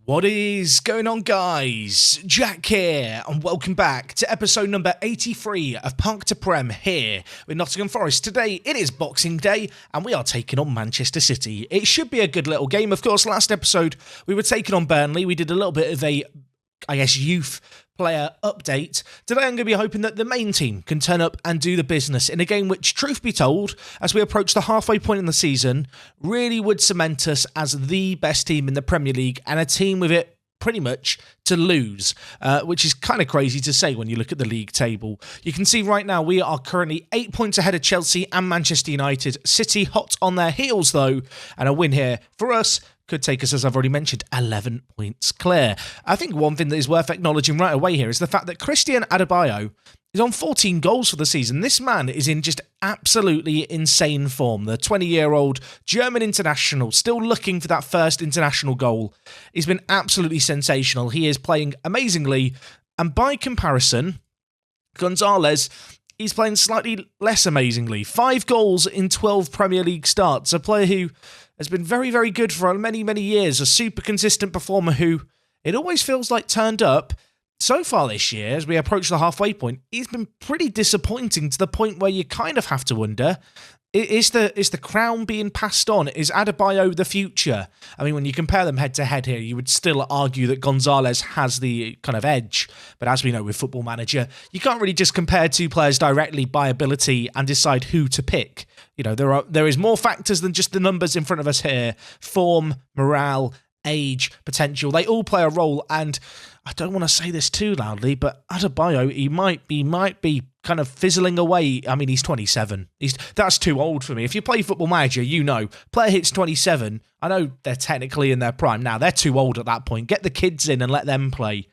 What is going on, guys? Jack here, and welcome back to episode number 83 of Punk to Prem here with Nottingham Forest. Today, it is Boxing Day, and we are taking on Manchester City. It should be a good little game. Of course, last episode, we were taking on Burnley. We did a little bit of a, youth player update. Today I'm going to be hoping that the main team can turn up and do the business in a game which, truth be told, as we approach the halfway point in the season, really would cement us as the best team in the Premier League and a team with it pretty much to lose, which is kind of crazy to say when you look at the league table. You can see right now we are currently 8 points ahead of Chelsea and Manchester United. City hot on their heels though, and a win here for us could take us, as I've already mentioned, 11 points clear. I think one thing that is worth acknowledging right away here is the fact that Christian Adebayo is on 14 goals for the season. This man is in just absolutely insane form. The 20-year-old German international, still looking for that first international goal. He's been absolutely sensational. He is playing amazingly. And by comparison, Gonzalez, he's playing slightly less amazingly. 5 goals in 12 Premier League starts. A player who has been very, very good for many, many years. A super consistent performer who, it always feels like, turned up. So far this year, as we approach the halfway point, he's been pretty disappointing to the point where you kind of have to wonder, is the crown being passed on? Is Adebayo the future? I mean, when you compare them head to head here, you would still argue that Gonzalez has the kind of edge. But as we know with Football Manager, you can't really just compare two players directly by ability and decide who to pick. You know, there is more factors than just the numbers in front of us here. Form, morale, age, potential, they all play a role. And I don't want to say this too loudly, but Adebayo, he might be kind of fizzling away. I mean, he's 27. That's too old for me. If you play Football Manager, you know, player hits 27. I know they're technically in their prime now. They're too old at that point. Get the kids in and let them play.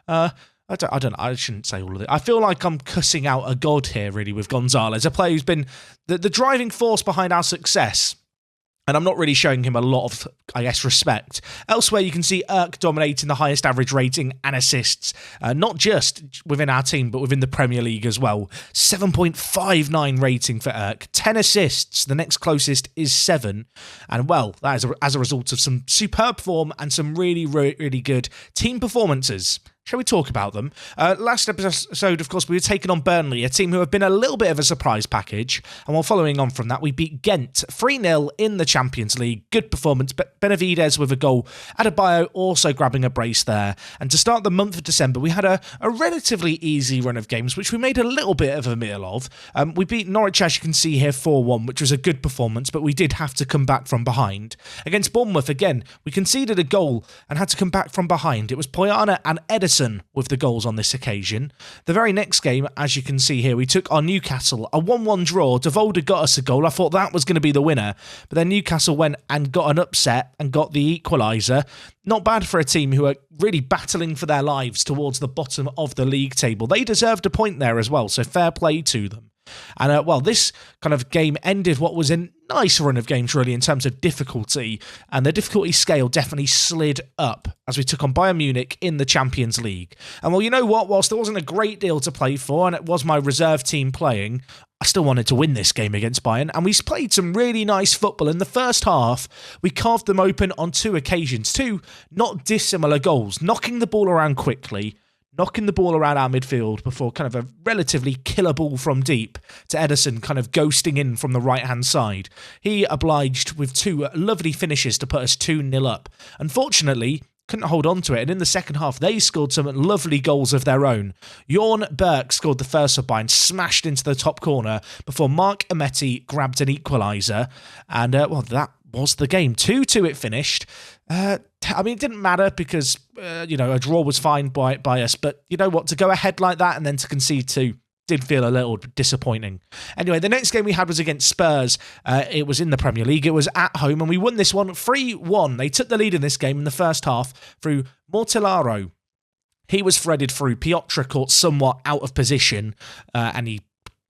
I don't know. I shouldn't say all of it. I feel like I'm cussing out a god here, really, with Gonzalez, a player who's been the driving force behind our success. And I'm not really showing him a lot of, respect. Elsewhere, you can see Erk dominating the highest average rating and assists, not just within our team, but within the Premier League as well. 7.59 rating for Erk, 10 assists. The next closest is 7. And, well, that is as a result of some superb form and some really, really good team performances. Shall we talk about them? Last episode, of course, we were taking on Burnley, a team who have been a little bit of a surprise package. And while following on from that, we beat Ghent 3-0 in the Champions League. Good performance, but Benavides with a goal. Adebayo also grabbing a brace there. And to start the month of December, we had a relatively easy run of games, which we made a little bit of a meal of. We beat Norwich, as you can see here, 4-1, which was a good performance, but we did have to come back from behind. Against Bournemouth, again, we conceded a goal and had to come back from behind. It was Poyana and Edison with the goals on this occasion. The very next game, as you can see here, we took on Newcastle, a 1-1 draw. Devolder got us a goal. I thought that was going to be the winner, but then Newcastle went and got an upset and got the equaliser. Not bad for a team who are really battling for their lives towards the bottom of the league table. They deserved a point there as well, so fair play to them. And, this kind of game ended what was a nice run of games, really, in terms of difficulty. And the difficulty scale definitely slid up as we took on Bayern Munich in the Champions League. And, well, you know what? Whilst there wasn't a great deal to play for, and it was my reserve team playing, I still wanted to win this game against Bayern. And we played some really nice football. In the first half, we carved them open on 2 occasions. 2 not dissimilar goals, knocking the ball around quickly, knocking the ball around our midfield before kind of a relatively killer ball from deep to Edison kind of ghosting in from the right-hand side. He obliged with 2 lovely finishes to put us 2-0 up. Unfortunately, couldn't hold on to it, and in the second half, they scored some lovely goals of their own. Jorn Berg scored the first for Bayern, smashed into the top corner before Mark Ametti grabbed an equaliser, and, that was the game. 2-2 it finished. It didn't matter because, a draw was fine by us. But you know what? To go ahead like that and then to concede 2 did feel a little disappointing. Anyway, the next game we had was against Spurs. It was in the Premier League. It was at home, and we won this one 3-1. They took the lead in this game in the first half through Mortellaro. He was threaded through. Piotr caught somewhat out of position, and he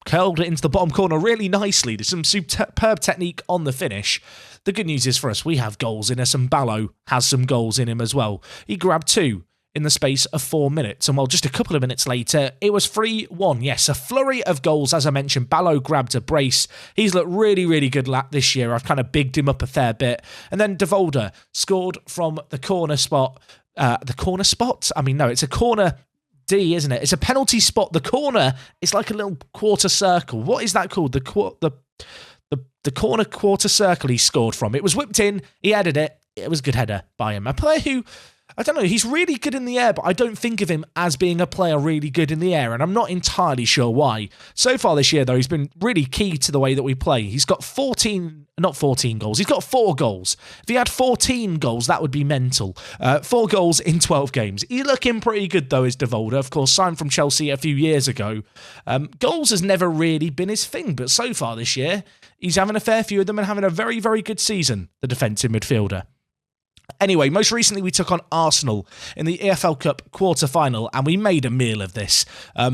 curled it into the bottom corner really nicely. There's some superb technique on the finish. The good news is for us, we have goals in us, and Ballo has some goals in him as well. He grabbed 2 in the space of 4 minutes. And while just a couple of minutes later, it was 3-1. Yes, a flurry of goals. As I mentioned, Ballo grabbed a brace. He's looked really, really good this year. I've kind of bigged him up a fair bit. And then Devolder scored from the corner spot. the corner spot. I mean, no, it's a corner D, isn't it? It's a penalty spot. The corner is like a little quarter circle. What is that called? The corner quarter circle he scored from. It was whipped in. He headed it. It was a good header by him. A player who, I don't know, he's really good in the air, but I don't think of him as being a player really good in the air, and I'm not entirely sure why. So far this year, though, he's been really key to the way that we play. He's got not 14 goals. He's got 4 goals. If he had 14 goals, that would be mental. 4 goals in 12 games. He's looking pretty good, though, is Devolder. Of course, signed from Chelsea a few years ago. Goals has never really been his thing, but so far this year, he's having a fair few of them and having a very, very good season, the defensive midfielder. Anyway, most recently we took on Arsenal in the EFL Cup quarter-final, and we made a meal of this.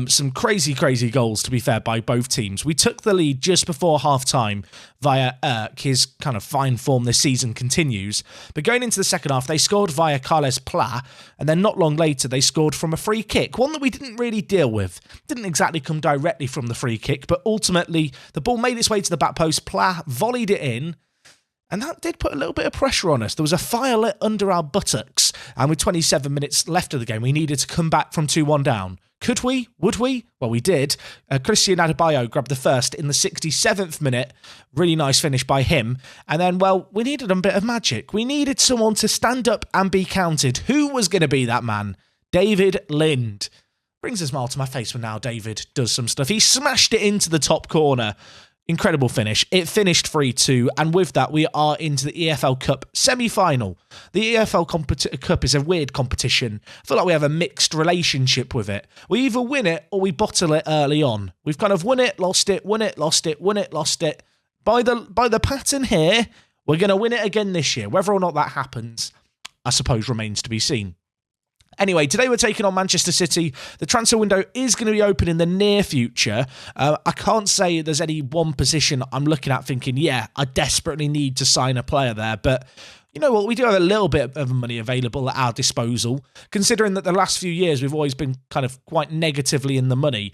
Some crazy, crazy goals, to be fair, by both teams. We took the lead just before half-time via Erk. His kind of fine form this season continues. But going into the second half, they scored via Carles Pla, and then not long later, they scored from a free kick, one that we didn't really deal with. Didn't exactly come directly from the free kick, but ultimately, the ball made its way to the back post. Pla volleyed it in, and that did put a little bit of pressure on us. There was a fire lit under our buttocks. And with 27 minutes left of the game, we needed to come back from 2-1 down. Could we? Would we? Well, we did. Christian Adebayo grabbed the first in the 67th minute. Really nice finish by him. And then, well, we needed a bit of magic. We needed someone to stand up and be counted. Who was going to be that man? David Lind. Brings a smile to my face when now David does some stuff. He smashed it into the top corner. Incredible finish. It finished 3-2, and with that, we are into the EFL Cup semi-final. The EFL Cup is a weird competition. I feel like we have a mixed relationship with it. We either win it or we bottle it early on. We've kind of won it, lost it, won it, lost it, won it, lost it. By the pattern here, we're going to win it again this year. Whether or not that happens, I suppose, remains to be seen. Anyway, today we're taking on Manchester City. The transfer window is going to be open in the near future. I can't say there's any one position I'm looking at thinking, yeah, I desperately need to sign a player there. But you know what? We do have a little bit of money available at our disposal, considering that the last few years we've always been kind of quite negatively in the money.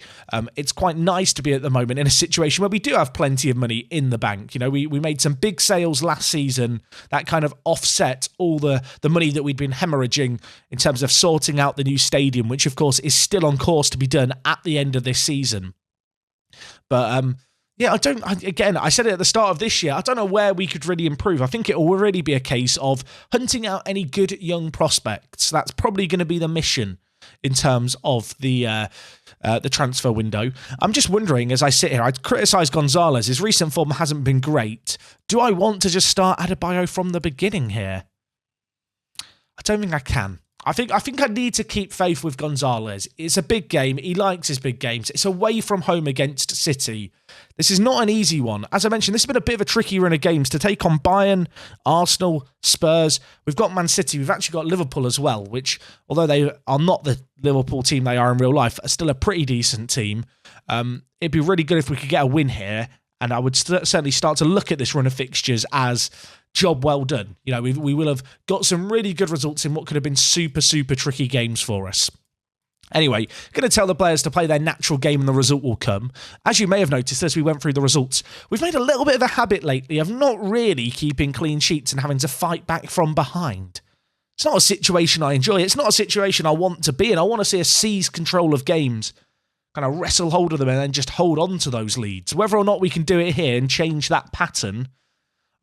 It's quite nice to be at the moment in a situation where we do have plenty of money in the bank. You know, we made some big sales last season that kind of offset all the money that we'd been hemorrhaging in terms of sorting out the new stadium, which of course is still on course to be done at the end of this season. But yeah, I said it at the start of this year, I don't know where we could really improve. I think it will really be a case of hunting out any good young prospects. That's probably going to be the mission in terms of the transfer window. I'm just wondering, as I sit here, I'd criticise Gonzalez. His recent form hasn't been great. Do I want to just start Adebayo from the beginning here? I don't think I can. I think I need to keep faith with Gonzalez. It's a big game. He likes his big games. It's away from home against City. This is not an easy one. As I mentioned, this has been a bit of a tricky run of games to take on Bayern, Arsenal, Spurs. We've got Man City. We've actually got Liverpool as well, which, although they are not the Liverpool team they are in real life, are still a pretty decent team. It'd be really good if we could get a win here, and I would certainly start to look at this run of fixtures as job well done. You know, we will have got some really good results in what could have been super, super tricky games for us. Anyway, going to tell the players to play their natural game and the result will come. As you may have noticed as we went through the results, we've made a little bit of a habit lately of not really keeping clean sheets and having to fight back from behind. It's not a situation I enjoy. It's not a situation I want to be in. I want to see us seize control of games, kind of wrestle hold of them and then just hold on to those leads. Whether or not we can do it here and change that pattern,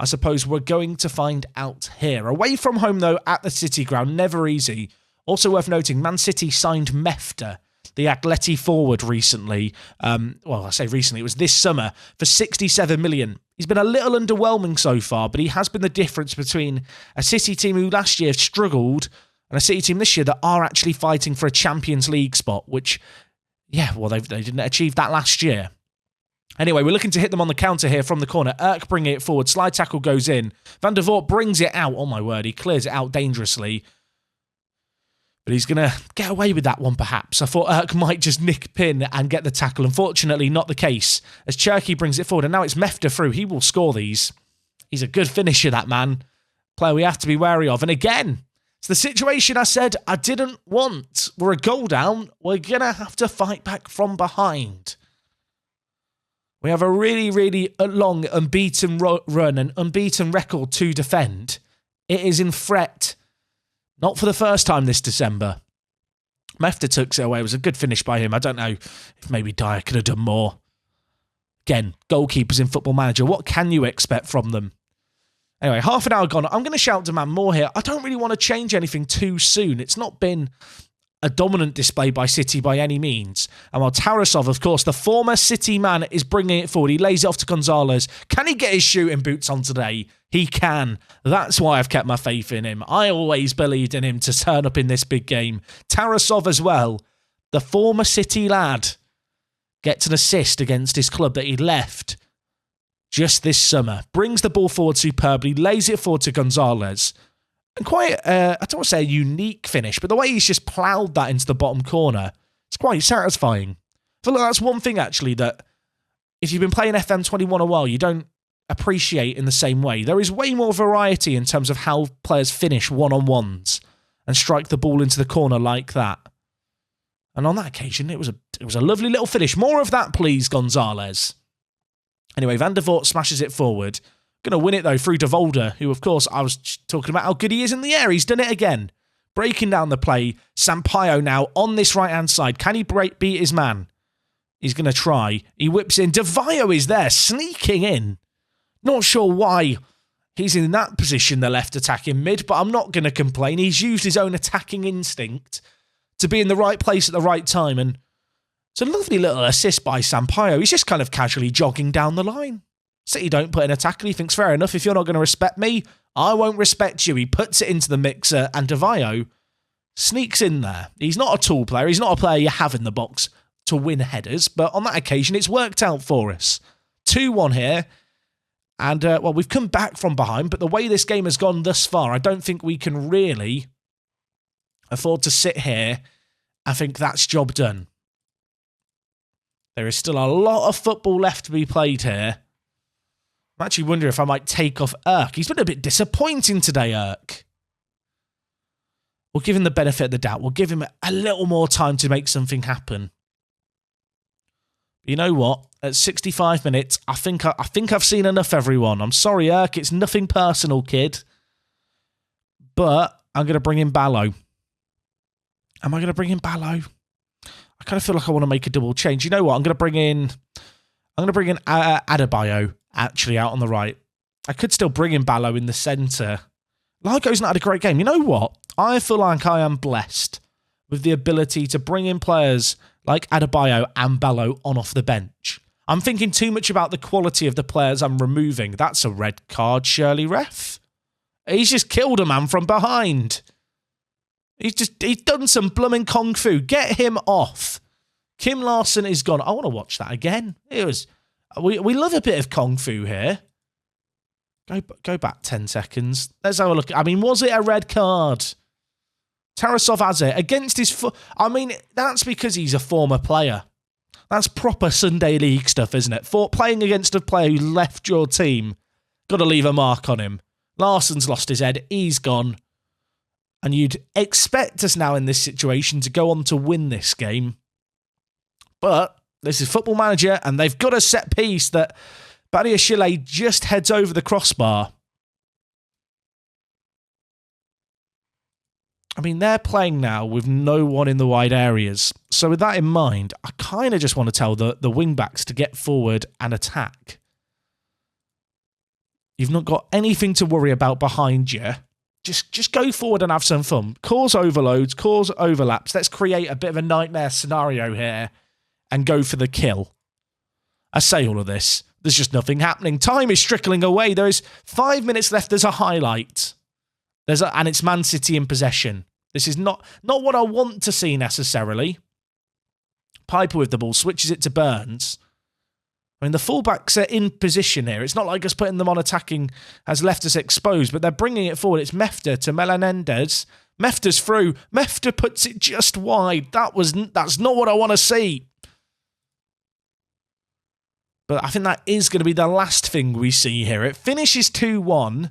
I suppose we're going to find out here. Away from home, though, at the City ground, never easy. Also worth noting, Man City signed Mefta, the Atleti forward, recently. Well, I say recently, it was this summer, for 67 million. He's been a little underwhelming so far, but he has been the difference between a City team who last year struggled and a City team this year that are actually fighting for a Champions League spot, which, yeah, well, they didn't achieve that last year. Anyway, we're looking to hit them on the counter here from the corner. Erk bringing it forward. Slide tackle goes in. Van der Voort brings it out. Oh, my word. He clears it out dangerously. But he's going to get away with that one, perhaps. I thought Erk might just nick pin and get the tackle. Unfortunately, not the case. As Cherky brings it forward. And now it's Mefta through. He will score these. He's a good finisher, that man. Player we have to be wary of. And again, it's the situation I said I didn't want. We're a goal down. We're going to have to fight back from behind. We have a really, really long unbeaten run and unbeaten record to defend. It is in threat Not for the first time this December. Mefta took it away. It was a good finish by him. I don't know if maybe Dyer could have done more. Again, goalkeepers in Football Manager. What can you expect from them? Anyway, half an hour gone. I'm going to shout demand more here. I don't really want to change anything too soon. It's not been a dominant display by City by any means. And while Tarasov, of course, the former City man, is bringing it forward, he lays it off to Gonzalez. Can he get his shooting boots on today? He can. That's why I've kept my faith in him. I always believed in him to turn up in this big game. Tarasov as well, the former City lad, gets an assist against his club that he left just this summer. Brings the ball forward superbly, lays it forward to Gonzalez. And quite, I don't want to say a unique finish, but the way he's just ploughed that into the bottom corner, it's quite satisfying. I feel like that's one thing, actually, that if you've been playing FM21 a while, you don't appreciate in the same way. There is way more variety in terms of how players finish one-on-ones and strike the ball into the corner like that. And on that occasion, it was a lovely little finish. More of that, please, Gonzalez. Anyway, Van der Voort smashes it forward. Going to win it, though, through De Volder, who, of course, I was talking about how good he is in the air. He's done it again. Breaking down the play. Sampaio now on this right-hand side. Can he beat his man? He's going to try. He whips in. Adebayo is there, sneaking in. Not sure why he's in that position, the left attacking mid, but I'm not going to complain. He's used his own attacking instinct to be in the right place at the right time. And it's a lovely little assist by Sampaio. He's just kind of casually jogging down the line. City don't put in a tackle. He thinks, fair enough, if you're not going to respect me, I won't respect you. He puts it into the mixer, and Adebayo sneaks in there. He's not a tall player. He's not a player you have in the box to win headers, but on that occasion, it's worked out for us. 2-1 here. And, well, we've come back from behind, but the way this game has gone thus far, I don't think we can really afford to sit here and think that's job done. There is still a lot of football left to be played here. I'm actually wondering if I might take off Erk. He's been a bit disappointing today, Erk. We'll give him the benefit of the doubt. We'll give him a little more time to make something happen. You know what? At 65 minutes, I think I've seen enough, everyone. I'm sorry, Erk. It's nothing personal, kid. But I'm going to bring in Ballo. Am I going to bring in Ballo? I kind of feel like I want to make a double change. You know what? I'm going to bring in Adebayo, actually, out on the right. I could still bring in Ballo in the centre. Largo's not had a great game. You know what? I feel like I am blessed with the ability to bring in players like Adebayo and Ballo on off the bench. I'm thinking too much about the quality of the players I'm removing. That's a red card, surely, ref. He's just killed a man from behind. He's done some blooming kung fu. Get him off. Kim Larson is gone. I want to watch that again. We love a bit of kung fu here. Go back 10 seconds. Let's have a look. I mean, was it a red card? Tarasov has it against his foot. I mean, that's because he's a former player. That's proper Sunday League stuff, isn't it? For playing against a player who left your team, got to leave a mark on him. Larson's lost his head. He's gone. And you'd expect us now in this situation to go on to win this game. But this is Football Manager, and they've got a set piece that Badiashile just heads over the crossbar. I mean, they're playing now with no one in the wide areas. So with that in mind, I kind of just want to tell the wing-backs to get forward and attack. You've not got anything to worry about behind you. Just go forward and have some fun. Cause overloads, cause overlaps. Let's create a bit of a nightmare scenario here and go for the kill. I say all of this. There's just nothing happening. Time is trickling away. There is 5 minutes left. There's a highlight. And it's Man City in possession. This is not what I want to see necessarily. Piper with the ball, switches it to Burns. I mean, the fullbacks are in position here. It's not like us putting them on attacking has left us exposed, but they're bringing it forward. It's Mefta to Melanendez. Mefta's through. Mefta puts it just wide. That's not what I want to see. But I think that is going to be the last thing we see here. It finishes 2-1.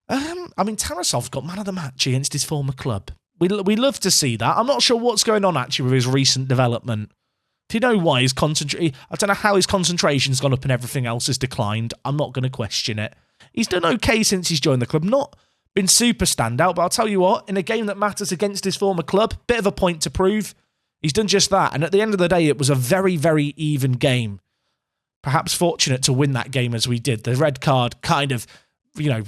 I mean, Tarasov got man of the match against his former club. We love to see that. I'm not sure what's going on, actually, with his recent development. Do you know why I don't know how his concentration's gone up and everything else has declined. I'm not going to question it. He's done okay since he's joined the club. Not been super standout, but I'll tell you what, in a game that matters against his former club, bit of a point to prove, he's done just that. And at the end of the day, it was a very, very even game. Perhaps fortunate to win that game as we did. The red card kind of,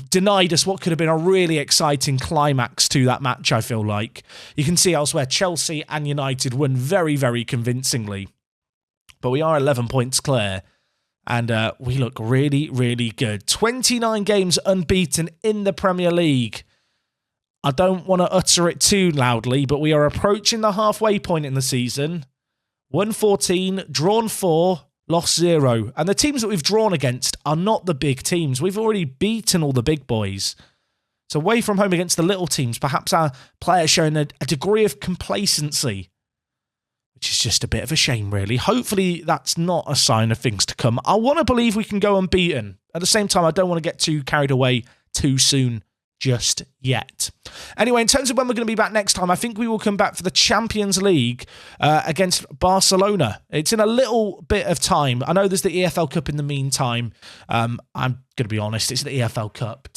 denied us what could have been a really exciting climax to that match, I feel like. You can see elsewhere, Chelsea and United won very, very convincingly. But we are 11 points clear. And we look really, really good. 29 games unbeaten in the Premier League. I don't want to utter it too loudly, but we are approaching the halfway point in the season. Won 14, drawn 4, lost 0. And the teams that we've drawn against are not the big teams. We've already beaten all the big boys. So away from home against the little teams, perhaps our players showing a degree of complacency, which is just a bit of a shame, really. Hopefully, that's not a sign of things to come. I want to believe we can go unbeaten. At the same time, I don't want to get too carried away too soon just yet. Anyway, in terms of when we're going to be back next time, I think we will come back for the Champions League against Barcelona. It's in a little bit of time. I know there's the EFL Cup in the meantime. I'm going to be honest, it's the EFL Cup.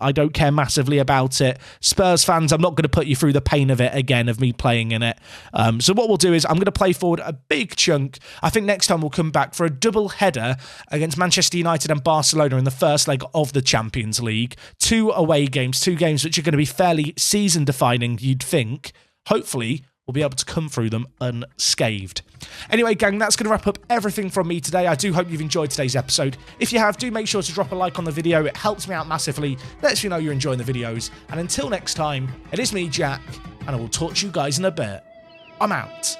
I don't care massively about it. Spurs fans, I'm not going to put you through the pain of it again, of me playing in it. So what we'll do is I'm going to play forward a big chunk. I think next time we'll come back for a double header against Manchester United and Barcelona in the first leg of the Champions League. 2 away games, 2 games which are going to be fairly season-defining, you'd think. Hopefully, we'll be able to come through them unscathed. Anyway, gang, that's going to wrap up everything from me today. I do hope you've enjoyed today's episode. If you have, do make sure to drop a like on the video. It helps me out massively. Lets me know you're enjoying the videos. And until next time, it is me, Jack, and I will talk to you guys in a bit. I'm out.